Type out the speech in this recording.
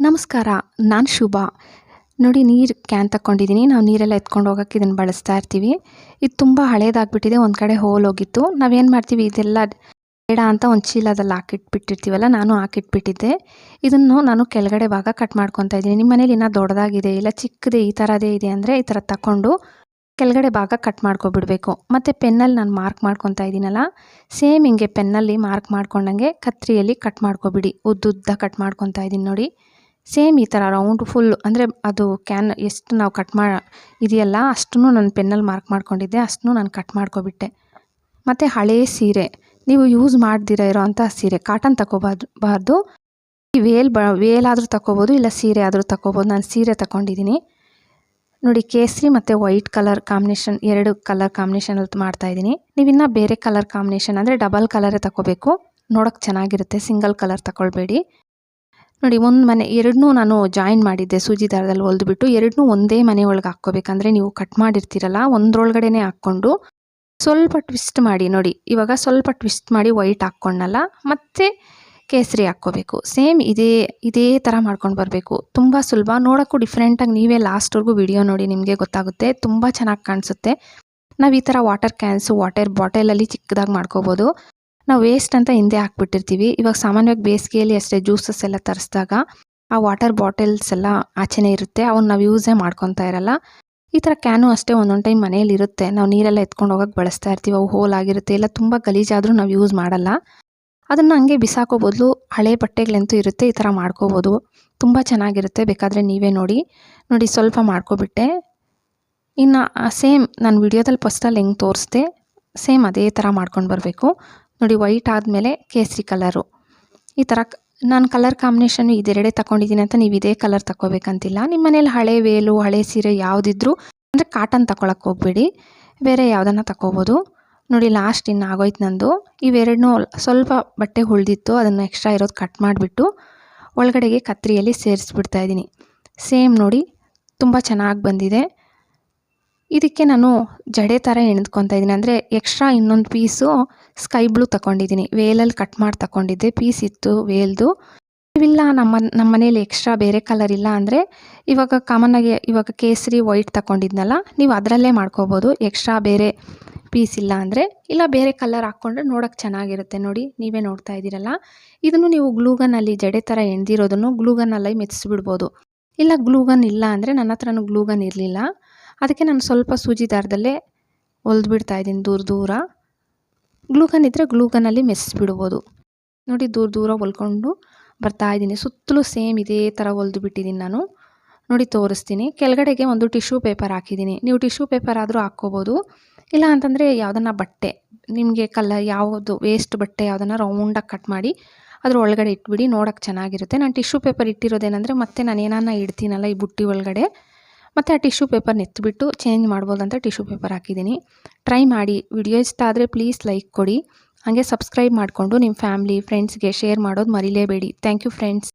ನಮಸ್ಕಾರ, ನಾನು ಶುಭಾ. ನೋಡಿ, ನೀರು ಕ್ಯಾನ್ ತಗೊಂಡಿದ್ದೀನಿ. ನಾವು ನೀರೆಲ್ಲ ಎತ್ಕೊಂಡು ಹೋಗೋಕ್ಕೆ ಇದನ್ನು ಬಳಸ್ತಾ ಇರ್ತೀವಿ. ಇದು ತುಂಬ ಹಳೇದಾಗ್ಬಿಟ್ಟಿದೆ, ಒಂದು ಕಡೆ ಹೋಗಿತ್ತು. ನಾವೇನು ಮಾಡ್ತೀವಿ, ಇದೆಲ್ಲ ಬೇಡ ಅಂತ ಒಂದು ಚೀಲದಲ್ಲಿ ಹಾಕಿಟ್ಬಿಟ್ಟಿರ್ತೀವಲ್ಲ, ನಾನು ಹಾಕಿಟ್ಬಿಟ್ಟಿದ್ದೆ. ಇದನ್ನು ನಾನು ಕೆಳಗಡೆ ಭಾಗ ಕಟ್ ಮಾಡ್ಕೊತಾ ಇದ್ದೀನಿ. ನಿಮ್ಮ ಮನೇಲಿ ಇನ್ನೂ ದೊಡ್ಡದಾಗಿದೆ ಇಲ್ಲ ಚಿಕ್ಕದೇ ಈ ಥರದೇ ಇದೆ ಅಂದರೆ ಈ ಥರ ತಗೊಂಡು ಕೆಳಗಡೆ ಭಾಗ ಕಟ್ ಮಾಡ್ಕೊಬಿಡಬೇಕು. ಮತ್ತು ಪೆನ್ನಲ್ಲಿ ನಾನು ಮಾರ್ಕ್ ಮಾಡ್ಕೊತಾ ಇದ್ದೀನಲ್ಲ, ಸೇಮ್ ಹಿಂಗೆ ಪೆನ್ನಲ್ಲಿ ಮಾರ್ಕ್ ಮಾಡ್ಕೊಂಡಂಗೆ ಕತ್ರಿಯಲ್ಲಿ ಕಟ್ ಮಾಡ್ಕೊಬಿಡಿ. ಉದ್ದುದ್ದ ಕಟ್ ಮಾಡ್ಕೊತಾ ಇದ್ದೀನಿ ನೋಡಿ. ಸೇಮ್ ಈ ಥರ ರೌಂಡ್ ಫುಲ್ ಅಂದರೆ ಅದು ಕ್ಯಾನ್ ಎಷ್ಟು ನಾವು ಕಟ್ ಇದೆಯಲ್ಲ ಅಷ್ಟನ್ನು ನಾನು ಪೆನ್ನಲ್ಲಿ ಮಾರ್ಕ್ ಮಾಡ್ಕೊಂಡಿದ್ದೆ, ಅಷ್ಟನ್ನು ನಾನು ಕಟ್ ಮಾಡ್ಕೊಬಿಟ್ಟೆ. ಮತ್ತು ಹಳೇ ಸೀರೆ, ನೀವು ಯೂಸ್ ಮಾಡ್ದಿರ ಇರೋ ಅಂಥ ಸೀರೆ, ಕಾಟನ್ ತಗೋಬಾರ್ದು. ವೇಲಾದರೂ ತಗೋಬೋದು, ಇಲ್ಲ ಸೀರೆ ಆದರೂ ತಗೋಬೋದು. ನಾನು ಸೀರೆ ತಗೊಂಡಿದ್ದೀನಿ ನೋಡಿ. ಕೇಸರಿ ಮತ್ತು ವೈಟ್ ಕಲರ್ ಕಾಂಬಿನೇಷನ್, 2 ಕಲರ್ ಕಾಂಬಿನೇಷನಲ್ಲಿ ಮಾಡ್ತಾಯಿದ್ದೀನಿ. ನೀವಿನ್ನೂ ಬೇರೆ ಕಲರ್ ಕಾಂಬಿನೇಷನ್ ಅಂದರೆ ಡಬಲ್ ಕಲರೇ ತಗೋಬೇಕು, ನೋಡೋಕ್ಕೆ ಚೆನ್ನಾಗಿರುತ್ತೆ. ಸಿಂಗಲ್ ಕಲರ್ ತಗೊಳ್ಬೇಡಿ. ನೋಡಿ, ಒಂದು ಮನೆ ಎರಡನ್ನೂ ನಾನು ಜಾಯಿನ್ ಮಾಡಿದ್ದೆ, ಸೂಜಿ ದಾರದಲ್ಲಿ ಹೊಲಿದ್ಬಿಟ್ಟು ಎರಡನ್ನೂ ಒಂದೇ ಮನೆ ಒಳಗೆ ಹಾಕ್ಕೋಬೇಕಂದ್ರೆ ನೀವು ಕಟ್ ಮಾಡಿರ್ತೀರಲ್ಲ ಒಂದರೊಳಗಡೆನೇ ಹಾಕ್ಕೊಂಡು ಸ್ವಲ್ಪ ಟ್ವಿಸ್ಟ್ ಮಾಡಿ. ನೋಡಿ, ಇವಾಗ ಸ್ವಲ್ಪ ಟ್ವಿಸ್ಟ್ ಮಾಡಿ ವೈಟ್ ಹಾಕ್ಕೊಂಡಲ್ಲ, ಮತ್ತು ಕೇಸರಿ ಹಾಕ್ಕೋಬೇಕು. ಸೇಮ್ ಇದೇ ಥರ ಮಾಡ್ಕೊಂಡು ಬರಬೇಕು. ತುಂಬ ಸುಲಭ, ನೋಡೋಕ್ಕೂ ಡಿಫ್ರೆಂಟಾಗಿ. ನೀವೇ ಲಾಸ್ಟ್ವರೆಗೂ ವಿಡಿಯೋ ನೋಡಿ, ನಿಮಗೆ ಗೊತ್ತಾಗುತ್ತೆ. ತುಂಬ ಚೆನ್ನಾಗಿ ಕಾಣಿಸುತ್ತೆ. ನಾವು ಈ ಥರ ವಾಟರ್ ಕ್ಯಾನ್ಸು, ವಾಟರ್ ಬಾಟಲಲ್ಲಿ ಚಿಕ್ಕದಾಗಿ ಮಾಡ್ಕೋಬೋದು. ನಾವು ವೇಸ್ಟ್ ಅಂತ ಹಿಂದೆ ಹಾಕ್ಬಿಟ್ಟಿರ್ತೀವಿ. ಇವಾಗ ಸಾಮಾನ್ಯವಾಗಿ ಬೇಸಿಗೆಯಲ್ಲಿ ಅಷ್ಟೇ, ಜ್ಯೂಸಸ್ ಎಲ್ಲ ತರಿಸಿದಾಗ ಆ ವಾಟರ್ ಬಾಟಲ್ಸ್ ಎಲ್ಲ ಆಚೆನೇ ಇರುತ್ತೆ, ಅವನ್ನ ನಾವು ಯೂಸೇ ಮಾಡ್ಕೊತಾ ಇರಲ್ಲ. ಈ ಥರ ಕ್ಯಾನು ಅಷ್ಟೇ ಒಂದೊಂದು ಟೈಮ್ ಮನೇಲಿ ಇರುತ್ತೆ, ನಾವು ನೀರೆಲ್ಲ ಎತ್ಕೊಂಡು ಹೋಗೋಕ್ಕೆ ಬಳಸ್ತಾ ಇರ್ತೀವಿ. ಅವು ಹೋಲ್ ಆಗಿರುತ್ತೆ, ಇಲ್ಲ ತುಂಬ ಗಲೀಜಾದರೂ ನಾವು ಯೂಸ್ ಮಾಡಲ್ಲ. ಅದನ್ನು ಹಂಗೆ ಬಿಸಾಕೋ ಬದಲು ಹಳೆ ಬಟ್ಟೆಗಳಂತೂ ಇರುತ್ತೆ, ಈ ಥರ ಮಾಡ್ಕೋಬೋದು. ತುಂಬ ಚೆನ್ನಾಗಿರುತ್ತೆ, ಬೇಕಾದರೆ ನೀವೇ ನೋಡಿ. ಸ್ವಲ್ಪ ಮಾಡ್ಕೊಬಿಟ್ಟೆ. ಇನ್ನು ಸೇಮ್ ನಾನು ವಿಡಿಯೋದಲ್ಲಿ ಫಸ್ಟಲ್ಲಿ ಹೆಂಗೆ ತೋರಿಸ್ದೆ ಸೇಮ್ ಅದೇ ಥರ ಮಾಡ್ಕೊಂಡು ಬರಬೇಕು. ನೋಡಿ, ವೈಟ್ ಆದಮೇಲೆ ಕೇಸರಿ ಕಲರು. ಈ ಥರ ನಾನು ಕಲರ್ ಕಾಂಬಿನೇಷನ್ನು ಇದೆರಡೇ ತಗೊಂಡಿದ್ದೀನಿ ಅಂತ ನೀವು ಇದೇ ಕಲರ್ ತಗೋಬೇಕಂತಿಲ್ಲ. ನಿಮ್ಮ ಮನೇಲಿ ಹಳೆ ವೇಲು, ಹಳೆ ಸೀರೆ ಯಾವುದಿದ್ರು ಅಂದರೆ ಕಾಟನ್ ತಗೊಳಕ್ಕೆ ಹೋಗಬೇಡಿ, ಬೇರೆ ಯಾವುದನ್ನು ತಗೋಬೋದು. ನೋಡಿ, ಲಾಸ್ಟ್ ಇನ್ನು ಆಗೋಯ್ತು ನಂದು. ಇವೆರಡನ್ನೂ ಸ್ವಲ್ಪ ಬಟ್ಟೆ ಉಳಿದಿತ್ತು, ಅದನ್ನು ಎಕ್ಸ್ಟ್ರಾ ಇರೋದು ಕಟ್ ಮಾಡಿಬಿಟ್ಟು ಒಳಗಡೆಗೆ ಕತ್ರಿಯಲ್ಲಿ ಸೇರಿಸ್ಬಿಡ್ತಾ ಇದ್ದೀನಿ. ಸೇಮ್ ನೋಡಿ, ತುಂಬ ಚೆನ್ನಾಗಿ ಬಂದಿದೆ. ಇದಕ್ಕೆ ನಾನು ಜಡೆ ಥರ ಎಣ್ಕೊತಾ ಇದ್ದೀನಿ, ಅಂದರೆ ಎಕ್ಸ್ಟ್ರಾ ಇನ್ನೊಂದು ಪೀಸು ಸ್ಕೈ ಬ್ಲೂ ತಗೊಂಡಿದ್ದೀನಿ. ವೇಲಲ್ಲಿ ಕಟ್ ಮಾಡಿ ತಗೊಂಡಿದ್ದೆ, ಪೀಸ್ ಇತ್ತು ವೇಲ್ದು. ಇವಿಲ್ಲ ನಮ್ಮ ಮನೇಲಿ ಎಕ್ಸ್ಟ್ರಾ ಬೇರೆ ಕಲರ್ ಇಲ್ಲ ಅಂದರೆ ಇವಾಗ ಕಾಮನ್ನಾಗಿ ಇವಾಗ ಕೇಸರಿ ವೈಟ್ ತಗೊಂಡಿದ್ನಲ್ಲ, ನೀವು ಅದರಲ್ಲೇ ಮಾಡ್ಕೋಬೋದು. ಎಕ್ಸ್ಟ್ರಾ ಬೇರೆ ಪೀಸ್ ಇಲ್ಲ ಅಂದರೆ, ಇಲ್ಲ ಬೇರೆ ಕಲರ್ ಹಾಕ್ಕೊಂಡ್ರೆ ನೋಡೋಕ್ಕೆ ಚೆನ್ನಾಗಿರುತ್ತೆ. ನೋಡಿ, ನೀವೇ ನೋಡ್ತಾ ಇದ್ದೀರಲ್ಲ. ಇದನ್ನು ನೀವು ಗ್ಲೂಗನ್ನಲ್ಲಿ ಜಡೆ ಥರ ಎಣ್ದಿರೋದನ್ನು ಗ್ಲೂಗನ್ನಲ್ಲಿ ಮೆತ್ತಿಸ್ಬಿಡ್ಬೋದು. ಇಲ್ಲ ಗ್ಲೂಗನ್ ಇಲ್ಲ ಅಂದರೆ, ನನ್ನ ಹತ್ರನೂ ಗ್ಲೂಗನ್ ಇರಲಿಲ್ಲ, ಅದಕ್ಕೆ ನಾನು ಸ್ವಲ್ಪ ಸೂಜಿ ದಾರದಲ್ಲೇ ಹೊಲ್ದ್ಬಿಡ್ತಾ ಇದ್ದೀನಿ ದೂರ. ಗ್ಲೂಗನ್ ಇದ್ದರೆ ಗ್ಲೂಗನ್ನಲ್ಲಿ ಮೆಸ್ಬಿಡ್ಬೋದು. ನೋಡಿ, ದೂರ ಹೊಲ್ಕೊಂಡು ಬರ್ತಾ ಇದ್ದೀನಿ. ಸುತ್ತಲೂ ಸೇಮ್ ಇದೇ ಥರ ಹೊಲ್ದು ಬಿಟ್ಟಿದ್ದೀನಿ ನಾನು. ನೋಡಿ, ತೋರಿಸ್ತೀನಿ. ಕೆಳಗಡೆಗೆ ಒಂದು ಟಿಶ್ಯೂ ಪೇಪರ್ ಹಾಕಿದ್ದೀನಿ. ನೀವು ಟಿಶ್ಯೂ ಪೇಪರ್ ಆದರೂ ಹಾಕ್ಕೋಬೋದು, ಇಲ್ಲ ಅಂತಂದರೆ ಯಾವುದನ್ನ ಬಟ್ಟೆ ನಿಮಗೆ ಯಾವುದು ವೇಸ್ಟ್ ಬಟ್ಟೆ ಯಾವುದನ್ನು ರೌಂಡಾಗಿ ಕಟ್ ಮಾಡಿ ಅದ್ರ ಒಳಗಡೆ ಇಟ್ಬಿಡಿ, ನೋಡೋಕ್ಕೆ ಚೆನ್ನಾಗಿರುತ್ತೆ. ನಾನು ಟಿಶ್ಯೂ ಪೇಪರ್ ಇಟ್ಟಿರೋದೇನೆಂದರೆ ಮತ್ತೆ ನಾನು ಏನಾನ ಇಡ್ತೀನಲ್ಲ ಈ ಬುಟ್ಟಿ ಒಳಗಡೆ, ಮತ್ತು ಆ ಟಿಶ್ಯೂ ಪೇಪರ್ನ ಎತ್ತಿಬಿಟ್ಟು ಚೇಂಜ್ ಮಾಡ್ಬೋದು ಅಂತ ಟಿಶ್ಯೂ ಪೇಪರ್ ಹಾಕಿದ್ದೀನಿ. ಟ್ರೈ ಮಾಡಿ. ವಿಡಿಯೋ ಇಷ್ಟ ಆದರೆ ಪ್ಲೀಸ್ ಲೈಕ್ ಕೊಡಿ. ಹಾಗೆ ಸಬ್ಸ್ಕ್ರೈಬ್ ಮಾಡಿಕೊಂಡು ನಿಮ್ಮ ಫ್ಯಾಮ್ಲಿ ಫ್ರೆಂಡ್ಸ್ಗೆ ಶೇರ್ ಮಾಡೋದು ಮರಿಲೇಬೇಡಿ. Thank you friends.